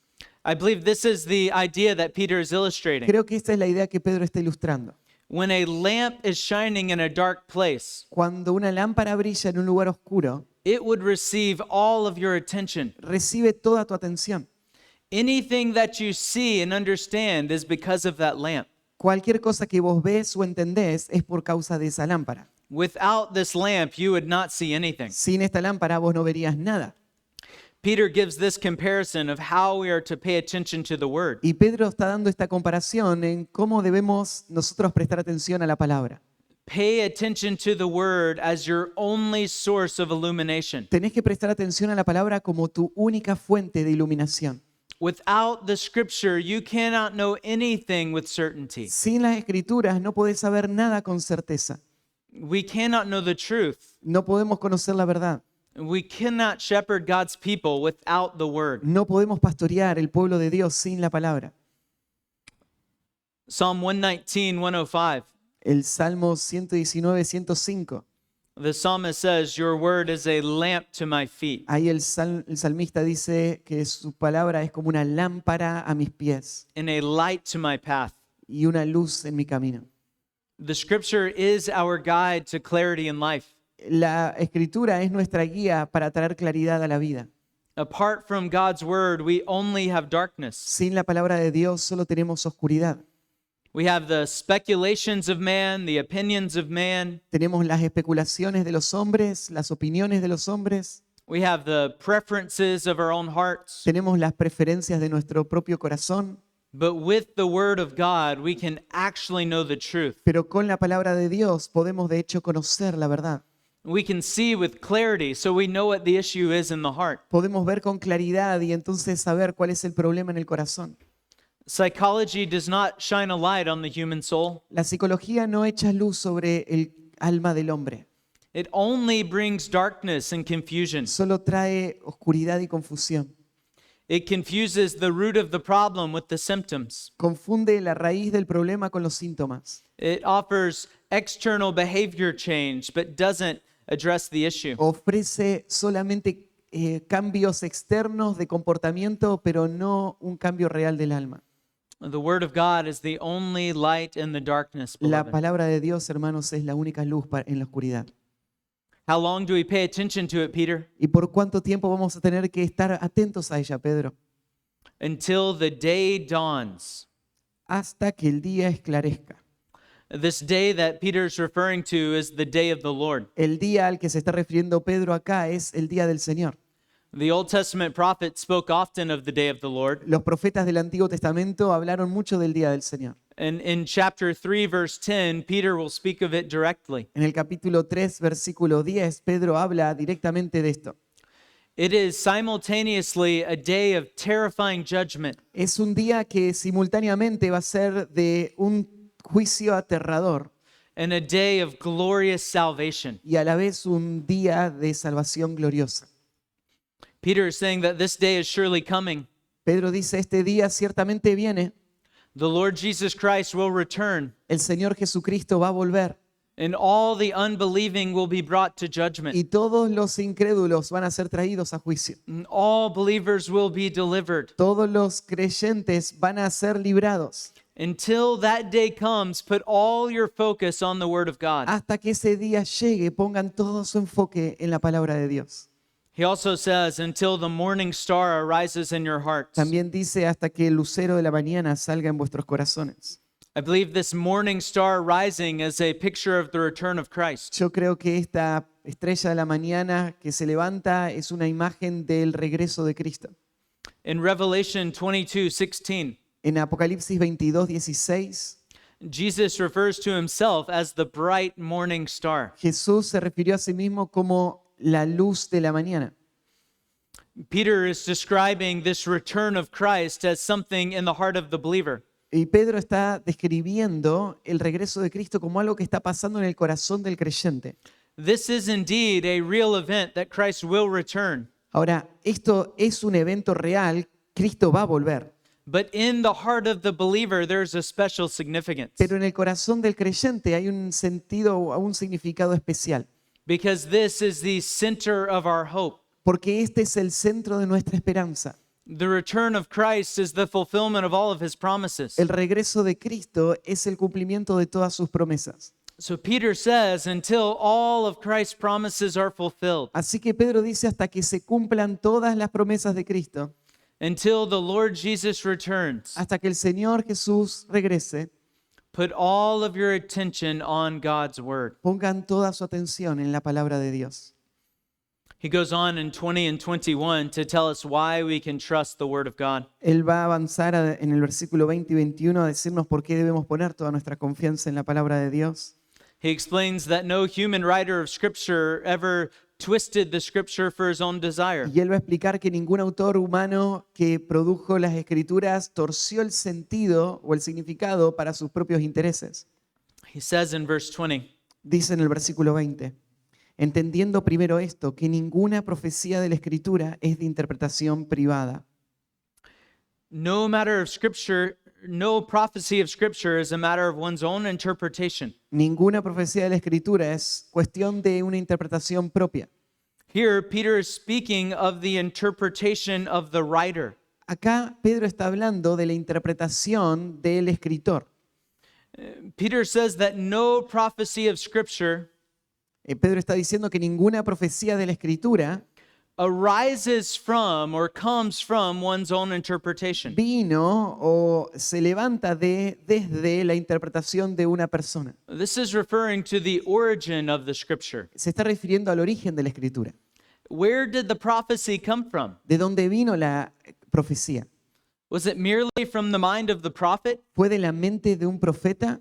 I believe this is the idea that Peter is illustrating. Creo que esta es la idea que Pedro está ilustrando. When a lamp is shining in a dark place, Cuando una lámpara brilla en un lugar oscuro, it would receive all of your attention. recibe toda tu atención. Anything that you see and understand is because of that lamp. Cualquier cosa que vos ves o entendés es por causa de esa lámpara. Without this lamp, you would not see anything. Sin esta lámpara vos no verías nada. Peter gives this comparison of how we are to pay attention to the word. Y Pedro está dando esta comparación en cómo debemos nosotros prestar atención a la palabra. Pay attention to the word as your only source of illumination. Tenés que prestar atención a la palabra como tu única fuente de iluminación. Without the scripture, you cannot know anything with certainty. Sin las escrituras no podés saber nada con certeza. We cannot know the truth. No podemos conocer la verdad. We cannot shepherd God's people without the word. No podemos pastorear el pueblo de Dios sin la palabra. Psalm 119, 105. El Salmo 119, 105. The psalmist says, your word is a lamp to my feet Ahí el salmista dice que su palabra es como una lámpara a mis pies and a light to my path. y una luz en mi camino. The scripture is our guide to clarity in life. La escritura es nuestra guía para traer claridad a la vida. Apart from God's word, we only have darkness. Sin la palabra de Dios solo tenemos oscuridad. We have the speculations of man, the opinions of man. Tenemos las especulaciones de los hombres, las opiniones de los hombres. We have the preferences of our own hearts. Tenemos las preferencias de nuestro propio corazón. But with the word of God, we can actually know the truth. Pero con la palabra de Dios podemos de hecho conocer la verdad. We can see with clarity, so we know what the issue is in the heart. Podemos ver con claridad y entonces saber cuál es el problema en el corazón. Psychology does not shine a light on the human soul. La psicología no echa luz sobre el alma del hombre. It only brings darkness and confusion. Solo trae oscuridad y confusión. It confuses the root of the problem with the symptoms. Confunde la raíz del problema con los síntomas. It offers external behavior change, but doesn't address the issue. Ofrece solamente cambios externos de comportamiento, pero no un cambio real del alma. The word of God is the only light in the darkness, La beloved. palabra de Dios, hermanos, es la única luz en la oscuridad. How long do we pay attention to it, Peter? ¿Y por cuánto tiempo vamos a tener que estar atentos a ella, Pedro? Until the day dawns. Hasta que el día esclarezca. This day that Peter's referring to is the day of the Lord. El día al que se está refiriendo Pedro acá es el día del Señor. The Old Testament prophets spoke often of the day of the Lord. Los profetas del Antiguo Testamento hablaron mucho del día del Señor. And in chapter 3, verse 10, Peter will speak of it directly. En el capítulo 3, versículo 10, Pedro habla directamente de esto. It is simultaneously a day of terrifying judgment Es un día que simultáneamente va a ser de un juicio aterrador and a day of glorious salvation. y a la vez un día de salvación gloriosa. Peter is saying that this day is surely coming. Pedro dice, este día ciertamente viene, The Lord Jesus Christ will return, el Señor Jesucristo va a volver and all the unbelieving will be brought to y judgment. todos los incrédulos van a ser traídos a juicio. And all believers will be delivered. Todos los creyentes van a ser librados. Until that day comes, put all your focus on the Word of God. Hasta que ese día llegue, pongan todo su enfoque en la palabra de Dios. He also says, until the morning star arises in your hearts. También dice hasta que el lucero de la mañana salga en vuestros corazones. I believe this morning star rising is a picture of the return of Christ. Yo creo que esta estrella de la mañana que se levanta es una imagen del regreso de Cristo. In Revelation 22:16, En Apocalipsis 22, 16, Jesus refers to himself as the bright morning star. Jesús se refirió a sí mismo como la luz de la mañana. Peter is describing this return of Christ as something in the heart of the believer. Y Pedro está describiendo el regreso de Cristo como algo que está pasando en el corazón del creyente. This is indeed a real event that Christ will return. Ahora, esto es un evento real, Cristo va a volver. But in the heart of the believer, there's a special significance. Pero en el corazón del creyente hay un sentido o un significado especial. Because this is the center of our hope. Porque este es el centro de nuestra esperanza. The return of Christ is the fulfillment of all of his promises. El regreso de Cristo es el cumplimiento de todas sus promesas. So Peter says, until all of Christ's promises are fulfilled, Así que Pedro dice hasta que se cumplan todas las promesas de Cristo, until the Lord Jesus returns, hasta que el Señor Jesús regrese, put all of your attention on God's word. pongan toda su atención en la palabra de Dios. He goes on in 20 and 21 to tell us why we can trust the word of God. Él va a avanzar en el versículo 20 y 21 a decirnos por qué debemos poner toda nuestra confianza en la palabra de Dios. He explains that no human writer of scripture ever twisted the scripture for his own desire. Y él va a explicar que ningún autor humano que produjo las escrituras torció el sentido o el significado para sus propios intereses. He says in verse 20, Dice en el versículo 20, entendiendo primero esto, que ninguna profecía de la escritura es de interpretación privada. no matter of scripture, no prophecy of scripture is a matter of one's own interpretation. Ninguna profecía de la escritura es cuestión de una interpretación propia. Here, Peter is speaking of the interpretation of the writer. Acá Pedro está hablando de la interpretación del escritor. Peter says that no prophecy of Scripture Pedro está diciendo que ninguna profecía de la Escritura arises from or comes from one's own interpretation. vino o se levanta desde la interpretación de una persona. This is referring to the origin of the Scripture. Se está refiriendo al origen de la Escritura. Where did the prophecy come from? ¿De dónde vino la profecía? Was it merely from the mind of the prophet? ¿Fue de la mente de un profeta?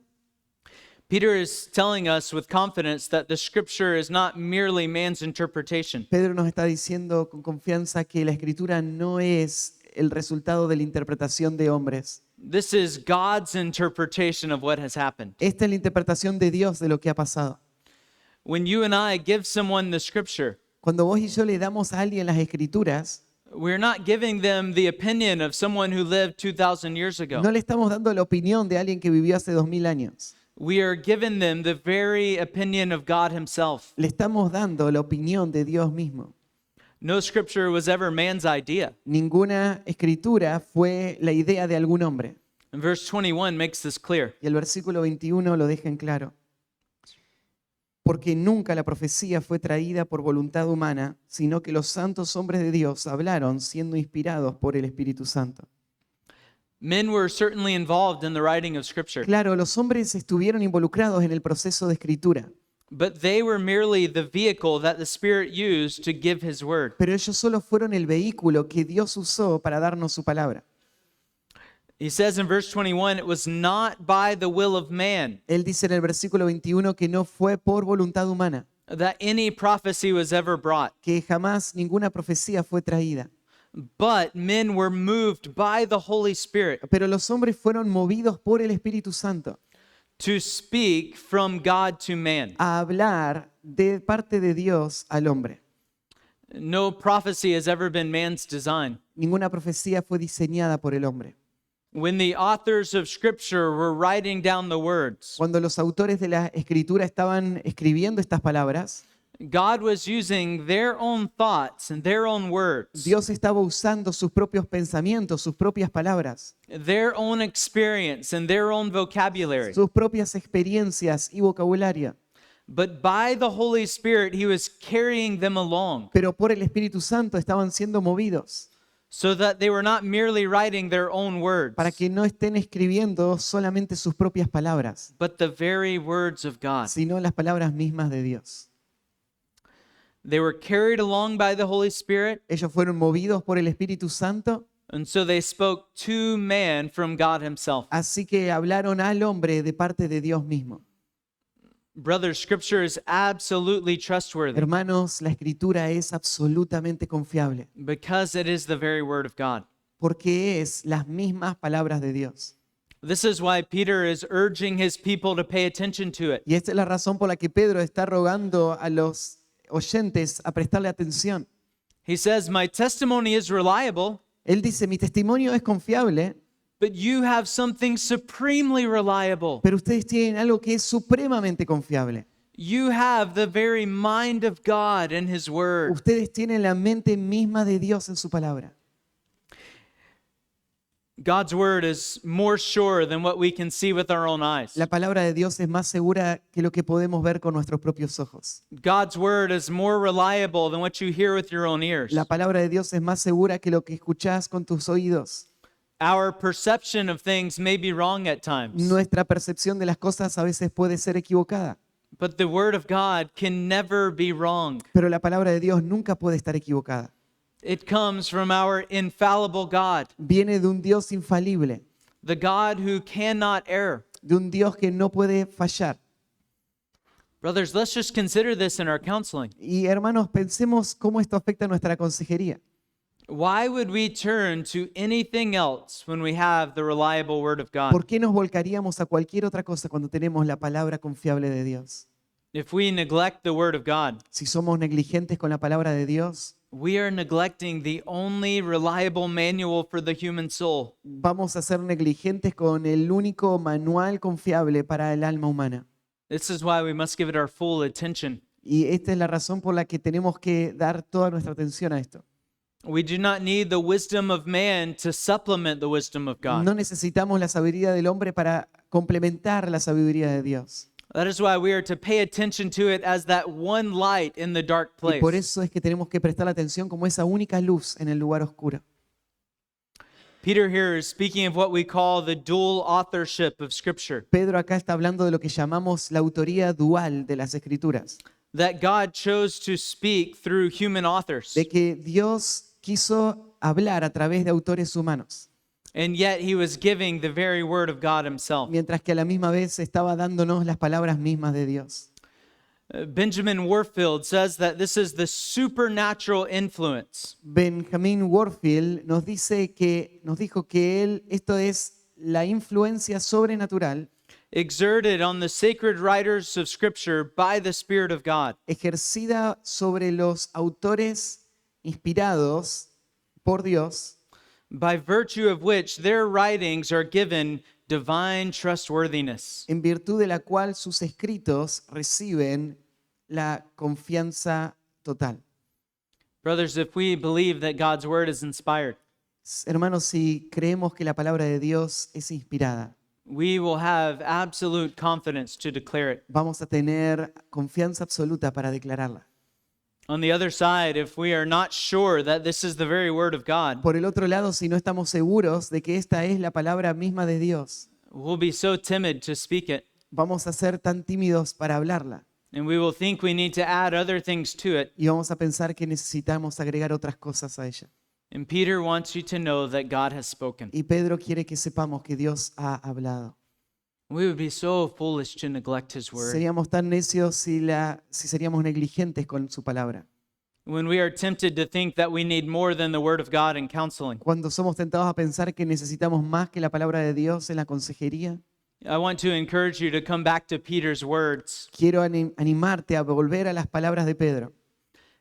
Peter is telling us with confidence that the Scripture is not merely man's interpretation. Pedro nos está diciendo con confianza que la Escritura no es el resultado de la interpretación de hombres. This is God's interpretation of what has happened. Esta es la interpretación de Dios de lo que ha pasado. When you and I give someone the Scripture, Cuando vos y yo le damos a alguien las Escrituras, we're not giving them the opinion of someone who lived 2,000 years ago. no le estamos dando la opinión de alguien que vivió hace 2000 años. We are giving them the very opinion of God Himself. Le estamos dando la opinión de Dios mismo. No Scripture was ever man's idea. Ninguna escritura fue la idea de algún hombre. And verse 21 makes this clear. Y el versículo 21 lo deja en claro. Porque nunca la profecía fue traída por voluntad humana, sino que los santos hombres de Dios hablaron siendo inspirados por el Espíritu Santo. Men were certainly involved in the writing of Scripture, Claro, los hombres estuvieron involucrados en el proceso de escritura, but they were merely the vehicle that the Spirit used to give His word. pero ellos solo fueron el vehículo que Dios usó para darnos su palabra. He says in verse 21, it was not by the will of man Él dice en el versículo 21 que no fue por voluntad humana, that any prophecy was ever brought, que jamás ninguna profecía fue traída, but men were moved by the Holy Spirit pero los hombres fueron movidos por el Espíritu Santo to speak from God to man. a hablar de parte de Dios al hombre. No prophecy has ever been man's design. Ninguna profecía fue diseñada por el hombre. When the authors of Scripture were writing down the words, Cuando los autores de la Escritura estaban escribiendo estas palabras, God was using their own thoughts and their own words, Dios estaba usando sus propios pensamientos, sus propias palabras, their own experience and their own vocabulary. sus propias experiencias y vocabulario. But by the Holy Spirit, He was carrying them along Pero por el Espíritu Santo estaban siendo movidos so that they were not merely writing their own words, para que no estén escribiendo solamente sus propias palabras, but the very words of God. sino las palabras mismas de Dios. They were carried along by the Holy Spirit, Ellos fueron movidos por el Espíritu Santo, and so they spoke to man from God Himself. así que hablaron al hombre de parte de Dios mismo. Brothers, Scripture is absolutely trustworthy Hermanos, la Escritura es absolutamente confiable because it is the very Word of God. porque es las mismas palabras de Dios. This is why Peter is urging his people to pay attention to it. Y esta es la razón por la que Pedro está rogando a los oyentes a prestarle atención. He says, "My testimony is reliable, Él dice, mi testimonio es confiable, but you have something supremely reliable. pero ustedes tienen algo que es supremamente confiable. You have the very mind of God in His Word." Ustedes tienen la mente misma de Dios en su palabra. God's Word is more sure than what we can see with our own eyes. La palabra de Dios es más segura que lo que podemos ver con nuestros propios ojos. God's Word is more reliable than what you hear with your own ears. La palabra de Dios es más segura que lo que escuchás con tus oídos. Our perception of things may be wrong at times, Nuestra percepción de las cosas a veces puede ser equivocada, but the Word of God can never be wrong. pero la palabra de Dios nunca puede estar equivocada. It comes from our infallible God, Viene de un Dios infalible, the God who cannot err. de un Dios que no puede fallar. Brothers, let's just consider this in our counseling. Y hermanos, pensemos cómo esto afecta a nuestra consejería. Why would we turn to anything else when we have the reliable Word of God? ¿Por qué nos volcaríamos a cualquier otra cosa cuando tenemos la palabra confiable de Dios? If we neglect the Word of God, Si somos negligentes con la palabra de Dios, we are neglecting the only reliable manual for the human soul. vamos a ser negligentes con el único manual confiable para el alma humana. This is why we must give it our full attention. Y esta es la razón por la que tenemos que dar toda nuestra atención a esto. We do not need the wisdom of man to supplement the wisdom of God. No necesitamos la sabiduría del hombre para complementar la sabiduría de Dios. That is why we are to pay attention to it as that one light in the dark Y por place. eso es que tenemos que prestar atención como esa única luz en el lugar oscuro. Peter here is speaking of what we call the dual authorship of Scripture. Pedro acá está hablando de lo que llamamos la autoría dual de las Escrituras, That God chose to speak through human authors, de que Dios quiso hablar a través de autores humanos, and yet he was giving the very word of God himself. mientras que a la misma vez estaba dándonos las palabras mismas de Dios. Benjamin Warfield says that this is the supernatural influence Benjamin Warfield nos dijo que esto es la influencia sobrenatural exerted on the sacred writers of Scripture by the Spirit of God, ejercida sobre los autores inspirados por Dios, by virtue of which their writings are given divine trustworthiness. en virtud de la cual sus escritos reciben la confianza total. Brothers, if we believe that God's word is inspired, Hermanos, si creemos que la palabra de Dios es inspirada, we will have absolute confidence to declare it. vamos a tener confianza absoluta para declararla. On the other side, if we are not sure that this is the very word of God, Por el otro lado, si no estamos seguros de que esta es la palabra misma de Dios, we'll be so timid to speak it, vamos a ser tan tímidos para hablarla and we will think we need to add other things to it. y vamos a pensar que necesitamos agregar otras cosas a ella. And Peter wants you to know that God has spoken. Y Pedro quiere que sepamos que Dios ha hablado. We would be so foolish to neglect his word. Seríamos tan necios si seríamos negligentes con su palabra. When we are tempted to think that we need more than the word of God in counseling, Cuando somos tentados a pensar que necesitamos más que la palabra de Dios en la consejería, I want to encourage you to come back to Peter's words quiero animarte a volver a las palabras de Pedro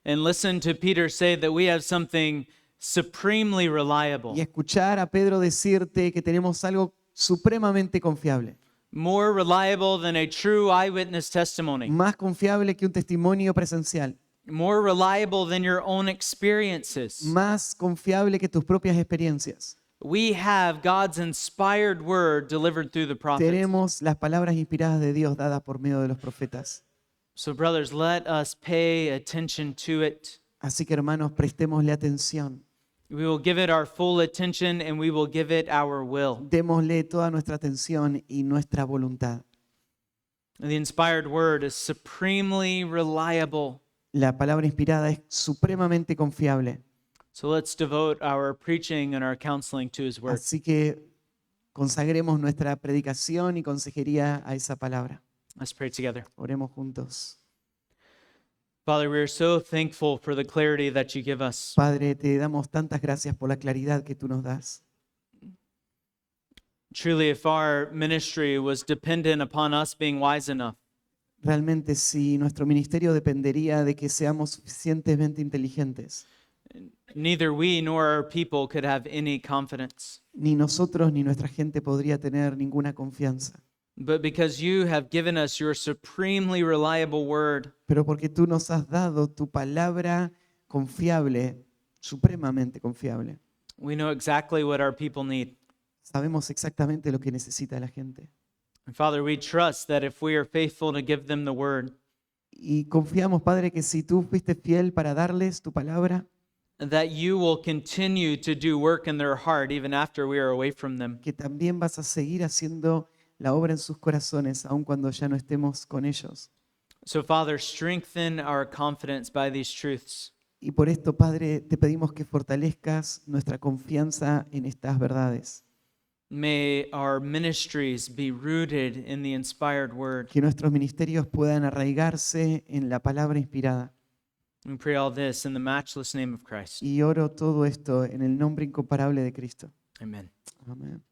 and listen to Peter say that we have something supremely reliable, y escuchar a Pedro decirte que tenemos algo supremamente confiable, more reliable than a true eyewitness testimony, más confiable que un testimonio presencial, more reliable than your own experiences. más confiable que tus propias experiencias. We have God's inspired word delivered through the prophets. Tenemos las palabras inspiradas de Dios dadas por medio de los profetas. So, brothers, let us pay attention to it. Así que hermanos, prestémosle atención. We will give it our full attention and we will give it our will. Démosle toda nuestra atención y nuestra voluntad. The inspired word is supremely reliable. La palabra inspirada es supremamente confiable. So let's devote our preaching and our counseling to his word. Así que consagremos nuestra predicación y consejería a esa palabra. Let's pray together. Oremos juntos. Father, we are so thankful for the clarity that you give us. Padre, te damos tantas gracias por la claridad que tú nos das. Truly, if our ministry was dependent upon us being wise enough, Realmente, si nuestro ministerio dependería de que seamos suficientemente inteligentes, neither we nor our people could have any confidence. ni nosotros ni nuestra gente podría tener ninguna confianza. But because you have given us your supremely reliable word, Pero porque tú nos has dado tu palabra confiable, supremamente confiable, we know exactly what our people need. sabemos exactamente lo que necesita la gente. And Father, we trust that if we are faithful to give them the word, Y confiamos, Padre, que si tú fuiste fiel para darles tu palabra, that you will continue to do work in their heart even after we are away from them. que también vas a seguir haciendo la obra en sus corazones, aun cuando ya no estemos con ellos. So, Father, strengthen our confidence by these truths. Y por esto, Padre, te pedimos que fortalezcas nuestra confianza en estas verdades. May our ministries be rooted in the inspired word. Que nuestros ministerios puedan arraigarse en la palabra inspirada. We pray all this in the matchless name of Christ. Y oro todo esto en el nombre incomparable de Cristo. Amen. Amén.